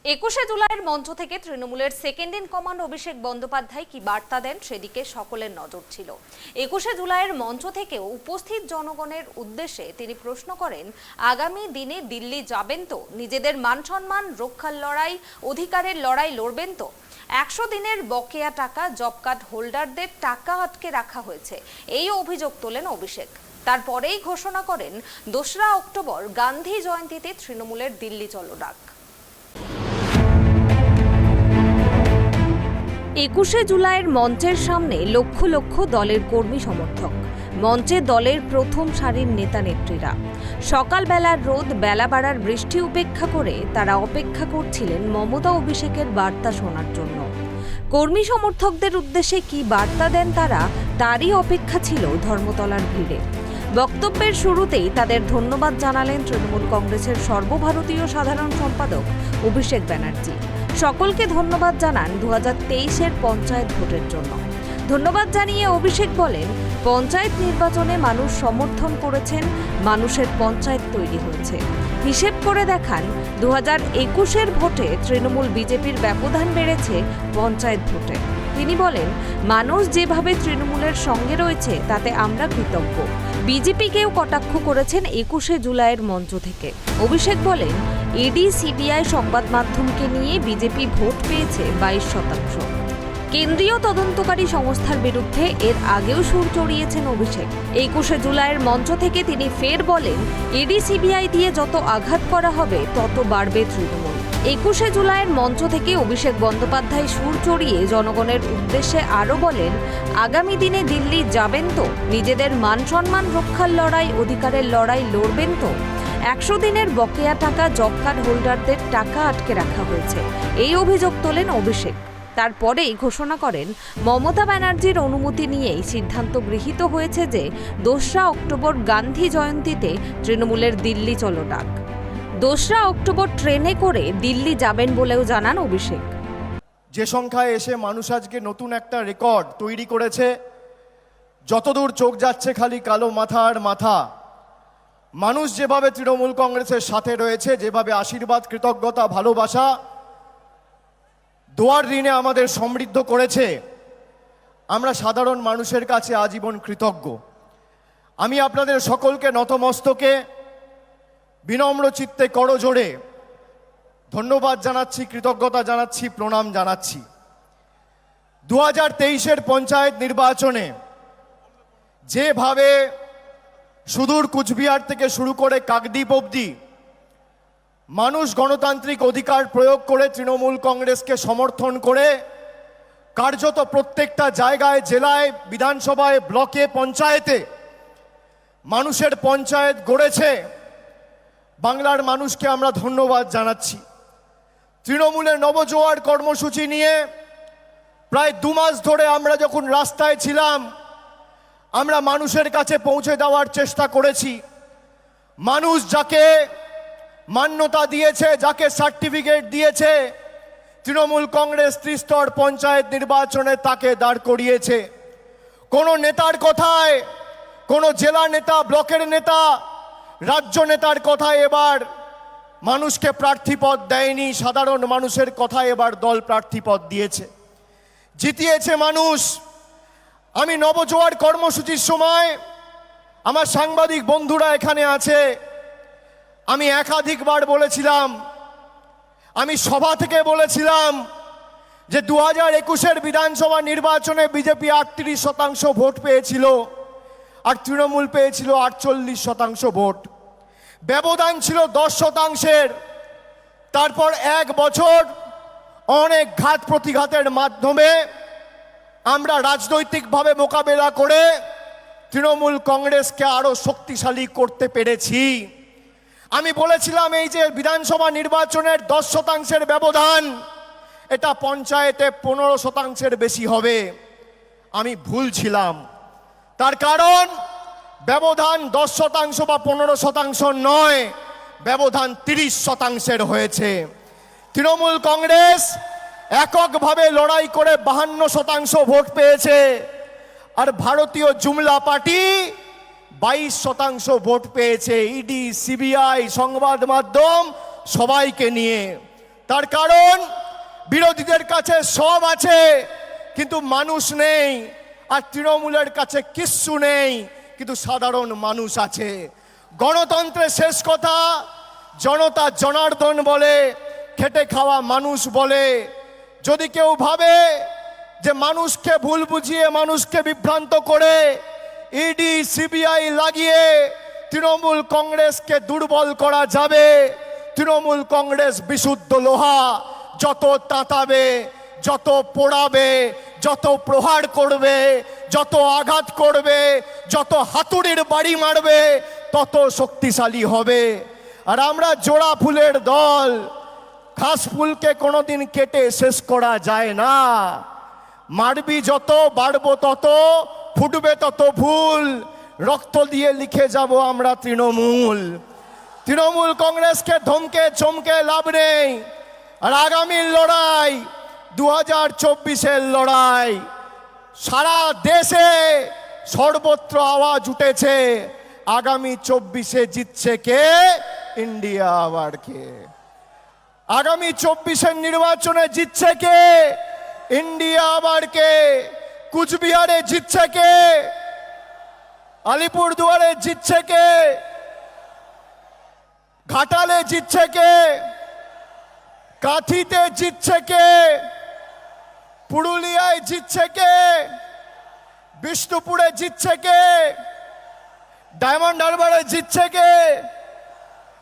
21শে জুলাইয়ের মঞ্চ থেকে তৃণমূলের second in command Abhishek Bandyopadhyay কি বার্তা দেন সেদিকে সকলের নজর ছিল। 21শে জুলাইয়ের মঞ্চ থেকে উপস্থিত জনগণের উদ্দেশ্যে তিনি প্রশ্ন করেন, আগামী দিনে দিল্লি যাবেন তো? নিজেদের মান সম্মান রক্ষার লড়াই, অধিকারের লড়াই লড়বেন তো? 100 দিনের বকেয়া টাকা জব কার্ড হোল্ডারদের টাকা আটকে রাখা হয়েছে, এই অভিযোগ তোলেন অভিষেক। তারপরেই ঘোষণা করেন 2রা অক্টোবর গান্ধী জয়ন্তীতে তৃণমূলের দিল্লি চলো ডাক। 21শে জুলাইয়ের মঞ্চের সামনে লক্ষ লক্ষ দলের কর্মী সমর্থক, মঞ্চে দলের প্রথম সারির নেতা নেত্রীরা। সকালবেলার রোদ, বেলা বাড়ার বৃষ্টি উপেক্ষা করে তারা অপেক্ষা করছিলেন মমতা অভিষেকের বার্তা শোনার জন্য। কর্মী সমর্থকদের উদ্দেশ্যে কি বার্তা দেন তারা, তারই অপেক্ষা ছিল ধর্মতলার ভিড়ে। বক্তব্যের শুরুতেই তাদের ধন্যবাদ জানালেন তৃণমূল কংগ্রেসের সর্বভারতীয় সাধারণ সম্পাদক অভিষেক ব্যানার্জি। সকলকে ধন্যবাদ জানান 2023-এর পঞ্চায়েত ভোটের জন্য। ধন্যবাদ জানিয়ে অভিষেক বলেন, পঞ্চায়েত নির্বাচনে মানুষ সমর্থন করেছেন, মানুষের পঞ্চায়েত তৈরি হয়েছে। হিসেব করে দেখান 2021-এর ভোটে তৃণমূল বিজেপির ব্যবধান বেড়েছে পঞ্চায়েত ভোটে। তিনি বলেন, মানুষ যেভাবে তৃণমূলের সঙ্গে রয়েছে তাতে আমরা কৃতজ্ঞ। বিজেপিকেও কটাক্ষ করেছেন 21শে জুলাইয়ের মঞ্চ থেকে। অভিষেক বলেন, ইডি সিবিআই সংবাদ মাধ্যমকে নিয়ে বিজেপি ভোট পেয়েছে 22%। কেন্দ্রীয় তদন্তকারী সংস্থার বিরুদ্ধে এর আগেও সুর চড়িয়েছেন অভিষেক। 21শে জুলাইয়ের মঞ্চ থেকে তিনি ফের বলেন, ইডি সিবিআই দিয়ে যত আঘাত করা হবে তত বাড়বে তৃণমূল। 21শে জুলাইয়ের মঞ্চ থেকে অভিষেক বন্দ্যোপাধ্যায় সুর চড়িয়ে জনগণের উদ্দেশ্যে আরও বলেন, আগামী দিনে দিল্লি যাবেন তো? নিজেদের মান সম্মান রক্ষার লড়াই, অধিকারের লড়াই লড়বেন তো? 100 দিনের বকেয়া টাকা জব কার্ড হোল্ডারদের টাকা আটকে রাখা হয়েছে, এই অভিযোগ তোলেন অভিষেক। তারপরেই ঘোষণা করেন, মমতা ব্যানার্জির অনুমতি নিয়েই সিদ্ধান্ত গৃহীত হয়েছে যে 2রা অক্টোবর গান্ধী জয়ন্তীতে তৃণমূলের দিল্লি চলো ডাক। 2রা অক্টোবর ট্রেনে করে দিল্লি যাবেন বলেও জানান অভিষেক। যে সংখ্যায় এসে মানুষ আজকে নতুন একটা রেকর্ড তৈরি করেছে, যতদূর চোখ যাচ্ছে খালি কালো মাথা আর মাথা। মানুষ যেভাবে তৃণমূল কংগ্রেসের সাথে রয়েছে, যেভাবে আশীর্বাদ, কৃতজ্ঞতা, ভালোবাসা, দোয়ার ঋণে আমাদের সমৃদ্ধ করেছে, আমরা সাধারণ মানুষের কাছে আজীবন কৃতজ্ঞ। আমি আপনাদের সকলকে নতমস্তকে, বিনম্র চিত্তে, করজোড়ে ধন্যবাদ জানাচ্ছি, কৃতজ্ঞতা জানাচ্ছি, প্রণাম জানাচ্ছি। 2023-এর পঞ্চায়েত নির্বাচনে যেভাবে সুদূর কুচবিহার থেকে শুরু করে কাকদ্বীপ অবধি মানুষ গণতান্ত্রিক অধিকার প্রয়োগ করে তৃণমূল কংগ্রেসকে সমর্থন করে কার্যত প্রত্যেকটা জায়গায়, জেলায়, বিধানসভায়, ব্লকে, পঞ্চায়েতে মানুষের পঞ্চায়েত গড়েছে, বাংলার মানুষকে আমরা ধন্যবাদ জানাচ্ছি। তৃণমূলের নবজোয়ার কর্মসূচি নিয়ে প্রায় 2 মাস ধরে আমরা যখন রাস্তায় ছিলাম, আমরা মানুষের কাছে পৌঁছে দেওয়ার চেষ্টা করেছি। মানুষ যাকে মান্যতা দিয়েছে, যাকে সার্টিফিকেট দিয়েছে, তৃণমূল কংগ্রেস ত্রিস্তর পঞ্চায়েত নির্বাচনে তাকে দাঁড় করিয়েছে। কোনো নেতার কথায়, কোনো জেলা নেতা, ব্লকের নেতা, রাজ্য নেতার কথায় এবার মানুষকে প্রার্থীপদ দেয়নি, সাধারণ মানুষের কথায় এবার দল প্রার্থীপদ দিয়েছে, জিতিয়েছে মানুষ। আমি নবজোয়ার কর্মসূচির সময়, আমার সাংবাদিক বন্ধুরা এখানে আছে, আমি একাধিকবার বলেছিলাম, আমি সভা থেকে বলেছিলাম যে 2021-এর বিধানসভা নির্বাচনে বিজেপি 38% ভোট পেয়েছিল আর তৃণমূল পেয়েছিল 48% ভোট। ব্যবধান ছিল 10%। তারপর 1 বছর অনেক ঘাত প্রতিঘাতের মাধ্যমে আমরা রাজনৈতিকভাবে মোকাবেলা করে তৃণমূল কংগ্রেসকে আরো শক্তিশালী করতে পেরেছি। আমি বলেছিলাম, এই যে বিধানসভা নির্বাচনের 10%-এর ব্যবধান, এটা পঞ্চায়েতে 15%-এর বেশি হবে। আমি ভুল ছিলাম। তার কারণ ব্যবধান 10% বা 15% নয়, ব্যবধান 30%-এর হয়েছে। তৃণমূল কংগ্রেস এককভাবে লড়াই করে 52% ভোট পেয়েছে, আর ভারতীয় জুমলা পার্টি 22% ভোট পেয়েছে। ইডি, সিবিআই, সংবাদ মাধ্যম সবাইকে নিয়ে তার কারণ বিরোধীদের কাছে সব আছে কিন্তু মানুষ নেই, আর তৃণমূলের কাছে কিচ্ছু নেই কিন্তু সাধারণ মানুষ আছে। গণতন্ত্রের শেষ কথা জনতা জনার্দন বলে, খেটে খাওয়া মানুষ বলে। যদি কেউ ভাবে যে মানুষকে ভুল বুঝিয়ে মানুষকে বিভ্রান্ত করে ইডি সিবিআই লাগিয়ে তৃণমূল কংগ্রেসকে দুর্বল করা যাবে, তৃণমূল কংগ্রেস বিশুদ্ধ লোহা, যত তাতাবে, যত পোড়াবে, যত প্রহার করবে, যত আঘাত করবে, যত হাতুড়ির বাড়ি মারবে তত শক্তিশালী হবে। আর আমরা জোড়া ফুলের দল, ঘাস ফুলকে কোনোদিন কেটে শেষ করা যায় না। মারবি যত বাড়বো তত, ফুটবে তত ফুল, রক্ত দিয়ে লিখে যাব আমরা তৃণমূল। তৃণমূল কংগ্রেসকে ধমকে চমকে লাভ নেই। আর আগামীর লড়াই 2024-এর লড়াই, সারা দেশে সর্বত্র আওয়াজ উঠেছে আগামী 24-এ জিতছে কে? ইন্ডিয়া আবার কে? আগামী 24-এর নির্বাচনে জিতছে কে? ইন্ডিয়া আবার কে? কুচবিহারে জিতছে কে? আলিপুরদুয়ারে জিতছে কে? ঘাটালে জিতছে কে? কাঁথিতে জিতছে কে? পুরুলিয়ায় জিতছে কে? বিষ্ণুপুরে জিতছে কে? ডায়মন্ড হারবারে জিতছে কে?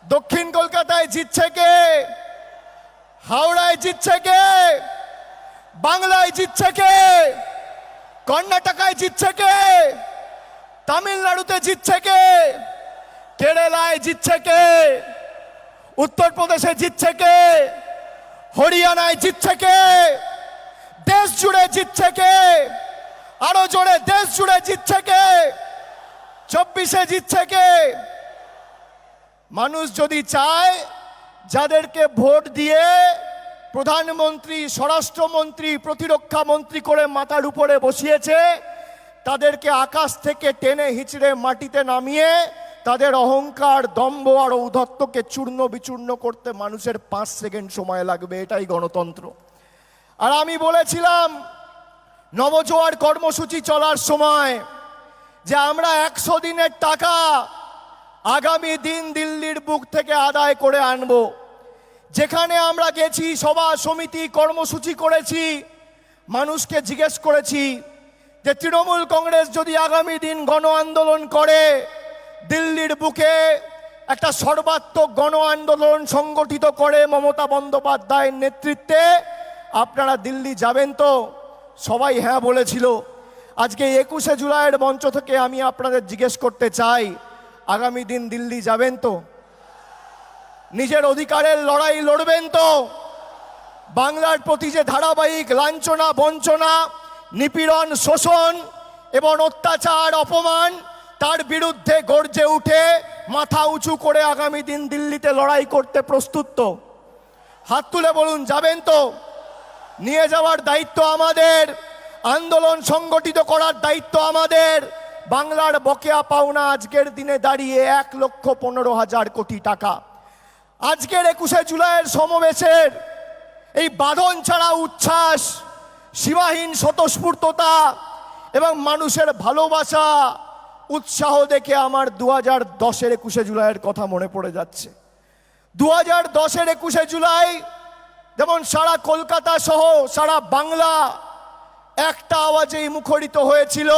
দক্ষিণ কলকাতায় জিতছে কে? হাওড়ায় জিতছে কে? বাংলায় জিতছে কে? কর্ণাটকায় জিতছে কে? তামিলনাড়ুতে জিতছে কে? কেরালায় জিতছে কে? উত্তরপ্রদেশে জিতছে কে? হরিয়ানায় জিতছে কে? দেশ জুড়ে জিতছে কে? আরো জোরে দেশ জুড়ে জিতছে কে? 24-এ জিতছে কে? মানুষ যদি চায় যাদেরকে ভোট দিয়ে প্রধানমন্ত্রী, স্বরাষ্ট্রমন্ত্রী, প্রতিরক্ষা মন্ত্রী করে মাথার উপরে বসিয়েছে, তাদেরকে আকাশ থেকে টেনে হিচড়ে মাটিতে নামিয়ে তাদের অহংকার, দম্ভ আর ঔদ্ধত্যকে চূর্ণ বিচূর্ণ করতে মানুষের 5 সেকেন্ড সময় লাগবে। এটাই গণতন্ত্র। আর আমি বলেছিলাম নবজোয়ার কর্মসূচি চলার সময় যে আমরা 100 দিনের টাকা আগামী দিন দিল্লির বুক থেকে আদায় করে আনব। যেখানে আমরা গেছি, সভা সমিতি কর্মসূচি করেছি, মানুষকে জিজ্ঞেস করেছি যে তৃণমূল কংগ্রেস যদি আগামী দিন গণ আন্দোলন করে, দিল্লির বুকে একটা সর্বাত্মক গণ আন্দোলন সংগঠিত করে মমতা বন্দ্যোপাধ্যায়ের নেতৃত্বে, আপনারা দিল্লি যাবেন তো? সবাই হ্যাঁ বলেছিল। আজকে 21শে জুলাইয়ের মঞ্চ থেকে আমি আপনাদের জিজ্ঞেস করতে চাই, আগামী দিন দিল্লি যাবেন তো? নিজের অধিকারের লড়াই লড়বেন তো? বাংলার প্রতি যে ধারাবাহিক লাঞ্ছনা, বঞ্চনা, নিপীড়ন, শোষণ এবং অত্যাচার, অপমান, তার বিরুদ্ধে গর্জে উঠে মাথা উঁচু করে আগামী দিন দিল্লিতে লড়াই করতে প্রস্তুত তো? হাত তুলে বলুন, যাবেন তো? নিয়ে যাওয়ার দায়িত্ব আমাদের, আন্দোলন সংগঠিত করার দায়িত্ব আমাদের। বাংলার বকেয়া পাওনা আজকের দিনে দাঁড়িয়ে 1,15,000 কোটি টাকা। আজকের 21শে জুলাইয়ের সমাবেশের এই বাঁধন ছাড়া উচ্ছ্বাস, সীমাহীন স্বতঃস্ফূর্ততা এবং মানুষের ভালোবাসা, উৎসাহ দেখে আমার 2010-এর 21শে জুলাইয়ের কথা মনে পড়ে যাচ্ছে। 2010-এর 21শে জুলাই যেমন সারা কলকাতা সহ সারা বাংলা একটা আওয়াজেই মুখরিত হয়েছিল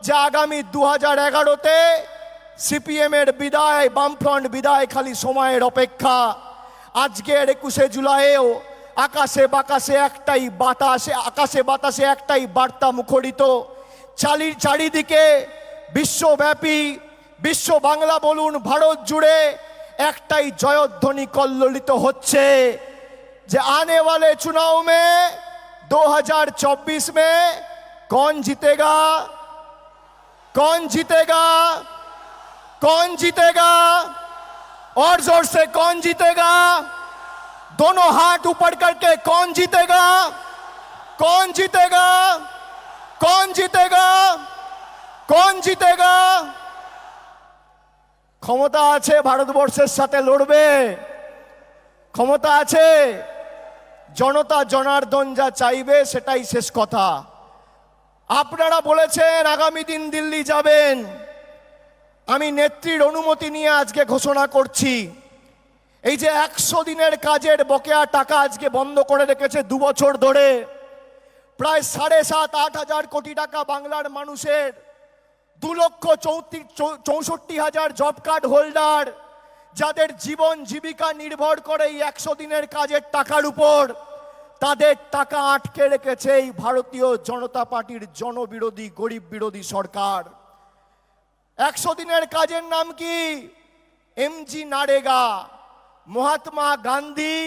যে আগামী 2011-তে সিপিএমের বিদায়, বামফ্রন্ট বিদায় খালি সময়ের অপেক্ষা। আজকের 21শে জুলাইয়েও আকাশে বাতাসে একটাই বার্তা মুখরিত। চারিদিকে বিশ্বব্যাপী, বিশ্ব বাংলা বলুন, ভারত জুড়ে একটাই জয়ধ্বনি কল্লোলিত হচ্ছে যে आने वाले चुनाव में 2024 में कौन जीतेगा, कौन जीतेगा, कौन जीतेगा, और जोर से कौन जीतेगा, दोनों हाथ ऊपर करके कौन जीतेगा, कौन जीतेगा, कौन जीतेगा, कौन जीतेगा। ক্ষমতা আছে ভারতবর্ষের সাথে লড়বে, ক্ষমতা আছে, জনতা জনার্দন যা চাইবে সেটাই শেষ কথা। আপনারা বলেছেন আগামী দিন দিল্লি যাবেন, আমি নেত্রীর অনুমতি নিয়ে আজকে ঘোষণা করছি, এই যে 100 দিনের কাজের বকেয়া টাকা আজকে বন্ধ করে রেখেছে 2 বছর ধরে, প্রায় 7,500-8,000 কোটি টাকা বাংলার মানুষের, 2,64,000 জব কার্ড হোল্ডার, যাদের জীবন জীবিকা নির্ভর করে এই 100 দিনের কাজের টাকার উপর, তাদের টাকা আটকে রেখেছে এই ভারতীয় জনতা পার্টির জনবিরোধী গরিব বিরোধী সরকার। 100 দিনের কাজের নাম কি? MG NREGA, Mahatma Gandhi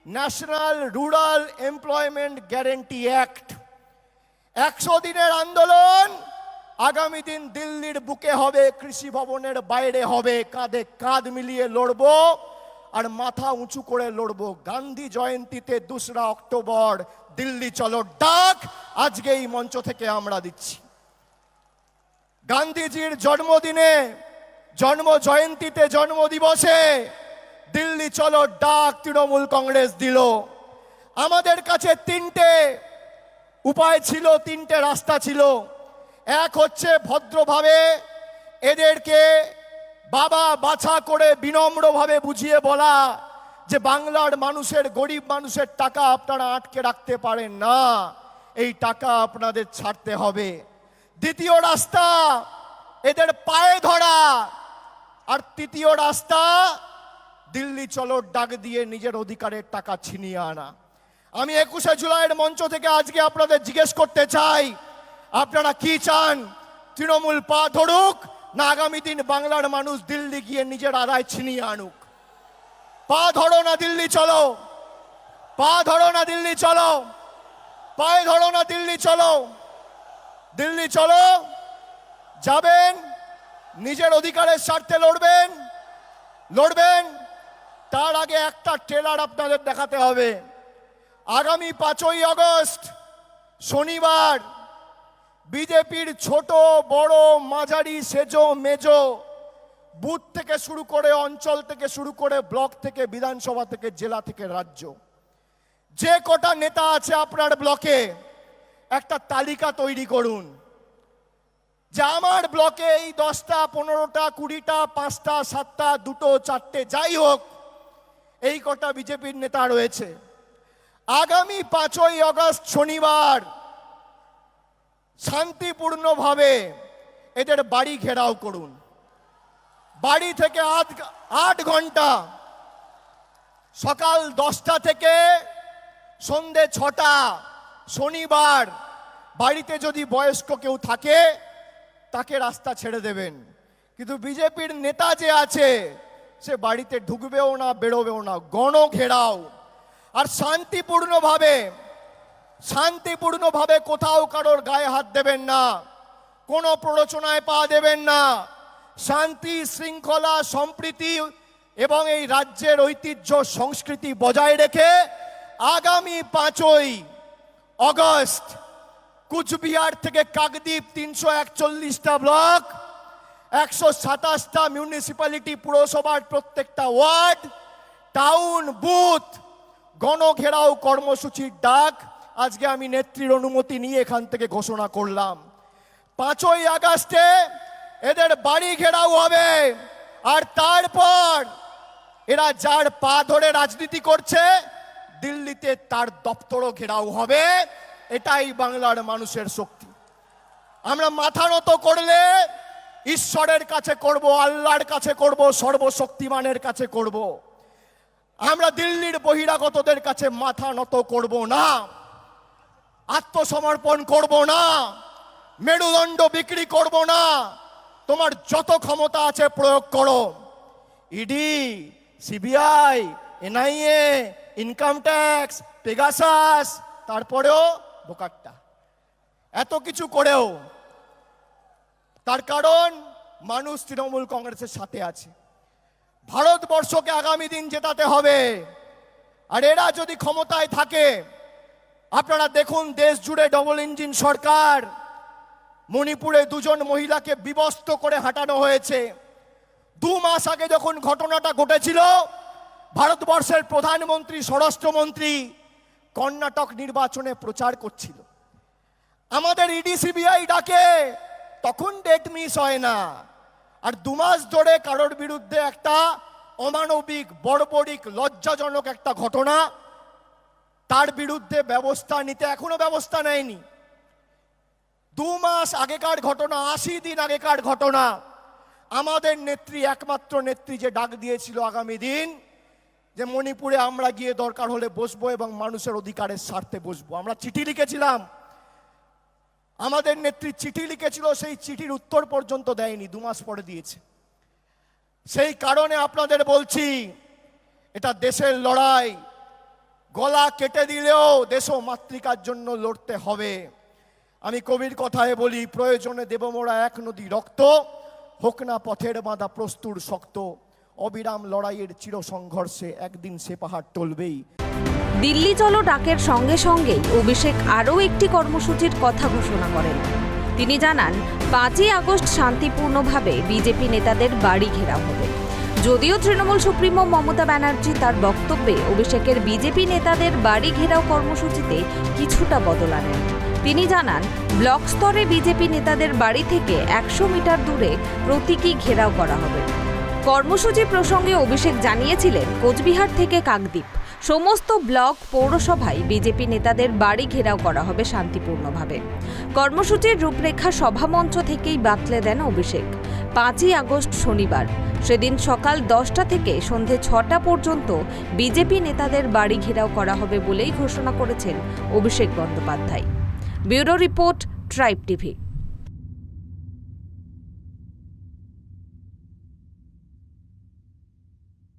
national rural employment guarantee act. 100 দিনের আন্দোলন আগামী দিন দিল্লির বুকে হবে, কৃষি ভবনের বাইরে হবে, কাঁধে কাঁধ মিলিয়ে লড়বো আর মাথা উঁচু করে লড়বো। গান্ধী জয়ন্তীতে 2 অক্টোবর দিল্লি চলো ডাক আজকে এই মঞ্চ থেকে আমরা দিচ্ছি। গান্ধীজির জন্মদিনে, জন্ম জয়ন্তীতে, জন্ম দিবসে দিল্লি চলো ডাক তৃণমূল কংগ্রেস দিল। আমাদের কাছে 3টে উপায় ছিল, 3টে রাস্তা ছিল। এক হচ্ছে ভদ্রভাবে এদেরকে বাবা বাছা করে বিনম্রভাবে বুঝিয়ে বলা যে বাংলার মানুষের, গরিব মানুষের টাকা আপনারা আটকে রাখতে পারেন না, এই টাকা আপনাদের ছাড়তে হবে। দ্বিতীয় রাস্তা এদের পায়ে ধরা, আর তৃতীয় রাস্তা দিল্লি চলো ডাক দিয়ে নিজের অধিকারের টাকা ছিনিয়ে আনা। আমি 21শে জুলাইয়ের মঞ্চ থেকে আজকে আপনাদের জিজ্ঞেস করতে চাই, আপনারা কি চান? তৃণমূল পা ধরুক, না আগামী দিন বাংলার মানুষ দিল্লি গিয়ে নিজের আদায় ছিনিয়ে আনুক? পা ধরো না দিল্লি চলো, পা ধরো না দিল্লি চলো, পায়ে ধরো না দিল্লি চলো। দিল্লি চলো যাবেন, নিজের অধিকারের স্বার্থে লড়বেন, লড়বেন। তার আগে একটা ট্রেলার আপনাদের দেখাতে হবে। আগামী 5ই আগস্ট শনিবার বিজেপির ছোট বড় মাঝারি সেজো মেজো বুথ থেকে শুরু করে, অঞ্চল থেকে শুরু করে, ব্লক থেকে, বিধানসভা থেকে, জেলা থেকে, রাজ্য, যে কটা নেতা আছে আপনার ব্লকে একটা তালিকা তৈরি করুন যে আমার ব্লকে এই 10টা 15টা 20টা 5টা 7টা 2টো 4টে যাই হোক এই কটা বিজেপির নেতা রয়েছে। আগামী 5ই আগস্ট শনিবার শান্তিপূর্ণভাবে এদের বাড়ি ঘেরাও করুন। বাড়ি থেকে 8 ঘন্টা, সকাল 10টা থেকে সন্ধে 6টা শনিবার, বাড়িতে যদি বয়স্ক কেউ থাকে তাকে রাস্তা ছেড়ে দেবেন। কিন্তু বিজেপির নেতা যে আছে সে বাড়িতে ঢুকবেও না, বেরোবেও না, গণ ঘেরাও। আর শান্তিপূর্ণভাবে কোথাও কারোর গায়ে হাত দেবেন না, কোনো প্ররোচনায় পা দেবেন না। শান্তি শৃঙ্খলা সম্প্রীতি এবং এই রাজ্যের ঐতিহ্য সংস্কৃতি বজায় রেখে আগামী 5ই আগস্ট কুচবিহার থেকে কাকদ্বীপ 341টা ব্লক, 127টা মিউনিসিপ্যালিটি, পুরসভার প্রত্যেকটা ওয়ার্ড, টাউন, বুথ গণঘেরাও কর্মসূচির ডাক আজকে আমি নেত্রীর অনুমতি নিয়ে এখান থেকে ঘোষণা করলাম। 5ই আগস্টে এদের বাড়ি ঘেরাও হবে। আর তারপর এরা যার পা ধরে রাজনীতি করছে দিল্লিতে তার দপ্তরও ঘেরাও হবে। এটাই বাংলার মানুষের শক্তি। আমরা মাথা নত করলে ঈশ্বরের কাছে করব, আল্লাহর কাছে করব, সর্বশক্তিমানের কাছে করব। আমরা দিল্লির বহিরাগতদের কাছে মাথা নত করব না, আত্মসমর্পণ করব না, মেরুদণ্ড বিক্রি করব না। তোমার যত ক্ষমতা আছে প্রয়োগ করো, ED, CBI, NIA, income tax, Pegasus, তারপরেও বোকাট্টা, এত কিছু করেও তার কারণ মানুষ তৃণমূল কংগ্রেসের সাথে আছে। ভারতবর্ষকে আগামী দিন জেতাতে হবে। আর এরা যদি ক্ষমতায় থাকে, আপনারা দেখুন দেশ জুড়ে ডবল ইঞ্জিন সরকার। মণিপুরে 2 জন মহিলাকে বিবস্ত্র করে হাঁটানো হয়েছে। 2 মাস আগে যখন ঘটনাটা ঘটেছিল ভারতবর্ষের প্রধানমন্ত্রী, স্বরাষ্ট্রমন্ত্রী কর্ণাটক নির্বাচনে প্রচার করছিল। আমাদের ইডি সিবিআই ডাকে, তখন ডেট মিস হয় না। আর 2 মাস ধরে কারোর বিরুদ্ধে একটা অমানবিক, বর্বরিক, লজ্জাজনক একটা ঘটনা, তার বিরুদ্ধে ব্যবস্থা নিতে এখনো ব্যবস্থা নেয়নি। 2 মাস আগেকার ঘটনা, 80 দিন আগেকার ঘটনা। আমাদের নেত্রী, একমাত্র নেত্রী যে ডাক দিয়েছিল আগামী দিন যে মণিপুরে আমরা গিয়ে দরকার হলে বসবো এবং মানুষের অধিকারের স্বার্থে বসবো। আমরা চিঠি লিখেছিলাম, আমাদের নেত্রী চিঠি লিখেছিল, সেই চিঠির উত্তর পর্যন্ত দেয়নি, 2 মাস পরে দিয়েছে। সেই কারণে আপনাদের বলছি, এটা দেশের লড়াই। গলা কেটে দিলেও দেশ ও মাতৃকার জন্য লড়তে হবে। আমি কবির কথায় বলি, প্রয়োজনে দেব মোরা 1 নদী রক্ত, হোক না পথের বাঁধা প্রস্তুর শক্ত, অবিরাম লড়াইয়ের চির সংঘর্ষে একদিন সে পাহাড় টলবেই। দিল্লি চলো ডাকের সঙ্গে সঙ্গেই অভিষেক আরও একটি কর্মসূচির কথা ঘোষণা করেন। তিনি জানান, 5ই আগস্ট শান্তিপূর্ণভাবে বিজেপি নেতাদের বাড়ি ঘেরাও হবে। যদিও তৃণমূল সুপ্রিমো মমতা ব্যানার্জি তার বক্তব্যে অভিষেকের বিজেপি নেতাদের বাড়ি ঘেরাও কর্মসূচিতে কিছুটা বদল আনেন। তিনি জানান, ব্লক স্তরে বিজেপি নেতাদের বাড়ি থেকে 100 মিটার দূরে প্রতীকী ঘেরাও করা হবে। কর্মসূচি প্রসঙ্গে অভিষেক জানিয়েছিলেন, কোচবিহার থেকে কাকদ্বীপ সমস্ত ব্লক, পৌরসভায় বিজেপি নেতাদের বাড়ি ঘেরাও করা হবে শান্তিপূর্ণভাবে। কর্মসূচির রূপরেখা সভামঞ্চ থেকেই বাতলে দেন অভিষেক। 5ই আগস্ট শনিবার, সেদিন সকাল 10টা থেকে সন্ধে 6টা পর্যন্ত বিজেপি নেতাদের বাড়ি ঘেরাও করা হবে বলেই ঘোষণা করেছেন Abhishek Bandyopadhyay. Bureau report, tribe TV.